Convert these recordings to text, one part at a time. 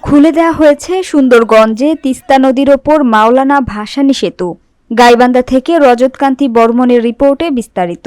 খুলে দেওয়া হয়েছে সুন্দরগঞ্জে তিস্তা নদীর ওপর মাওলানা ভাসানী সেতু। গাইবান্ধা থেকে রজতকান্তি বর্মনের রিপোর্টে বিস্তারিত।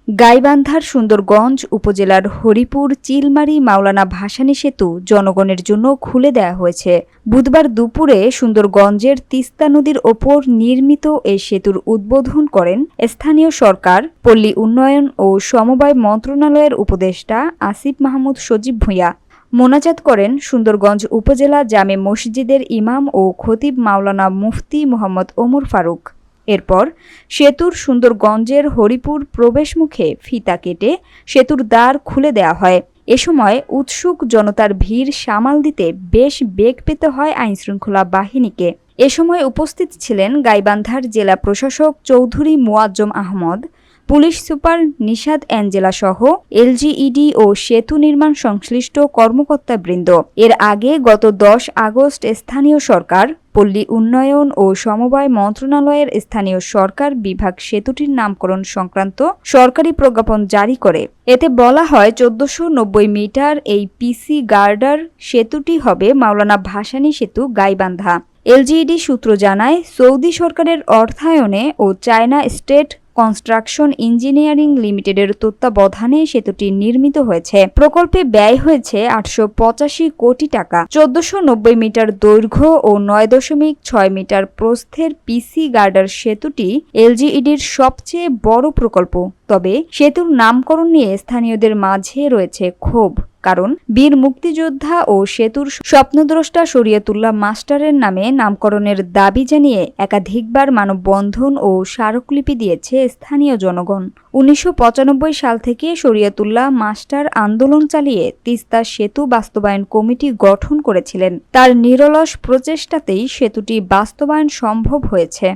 গাইবান্ধার সুন্দরগঞ্জ উপজেলার হরিপুর চিলমারি মাওলানা ভাসানী সেতু জনগণের জন্য খুলে দেওয়া হয়েছে। বুধবার দুপুরে সুন্দরগঞ্জের তিস্তা নদীর ওপর নির্মিত এই সেতুর উদ্বোধন করেন স্থানীয় সরকার, পল্লী উন্নয়ন ও সমবায় মন্ত্রণালয়ের উপদেষ্টা আসিফ মাহমুদ সজীব ভূঁইয়া। মোনাজাত করেন সুন্দরগঞ্জ উপজেলা জামে মসজিদের ইমাম ও খতিব মাওলানা মুফতি মোহাম্মদ ওমর ফারুক। এরপর সেতুর সুন্দরগঞ্জের হরিপুর প্রবেশমুখে ফিতা কেটে সেতুর দ্বার খুলে দেওয়া হয়। এ সময় উৎসুক জনতার ভিড় সামাল দিতে বেশ বেগ পেতে হয় আইনশৃঙ্খলা বাহিনীকে। এ সময় উপস্থিত ছিলেন গাইবান্ধার জেলা প্রশাসক Chowdhury Muazzam Ahmed, police super Nishad Angela সহ এলজিইডি ও সেতু নির্মাণ সংশ্লিষ্ট কর্মকর্তাবৃন্দ। এর আগে গত 10 আগস্ট স্থানীয় সরকার, পল্লী উন্নয়ন ও সমবায় মন্ত্রণালয়ের স্থানীয় সরকার বিভাগ সেতুটির নামকরণ সংক্রান্ত সরকারি প্রজ্ঞাপন জারি করে। এতে বলা হয় 1490 মিটার এই পিসি গার্ডার সেতুটি হবে মাওলানা ভাসানী সেতু গাইবান্ধা। এলজিইডি সূত্র জানায়, সৌদি সরকারের অর্থায়নে ও চায়না স্টেট কনস্ট্রাকশন ইঞ্জিনিয়ারিং লিমিটেডের তত্ত্বাবধানে সেতুটি নির্মিত হয়েছে। প্রকল্পে ব্যয় হয়েছে 885 কোটি টাকা। 1490 মিটার দৈর্ঘ্য ও 9.6 মিটার প্রস্থের পিসি গার্ডার সেতুটি এলজিইডির সবচেয়ে বড় প্রকল্প। তবে সেতুর নামকরণ নিয়ে স্থানীয়দের মাঝে রয়েছে ক্ষোভ। কারণ বীর মুক্তিযোদ্ধা ও সেতুর স্বপ্নদ্রষ্টা শরীয়তুল্লাহ মাস্টারের নামে নামকরণের দাবি জানিয়ে একাধিকবার মানববন্ধন ও স্মারকলিপি দিয়েছে স্থানীয় জনগণ। 1995 সাল থেকে শরীয়তুল্লাহ মাস্টার আন্দোলন চালিয়ে তিস্তা সেতু বাস্তবায়ন কমিটি গঠন করেছিলেন। তার নিরলস প্রচেষ্টাতেই সেতুটি বাস্তবায়ন সম্ভব হয়েছে।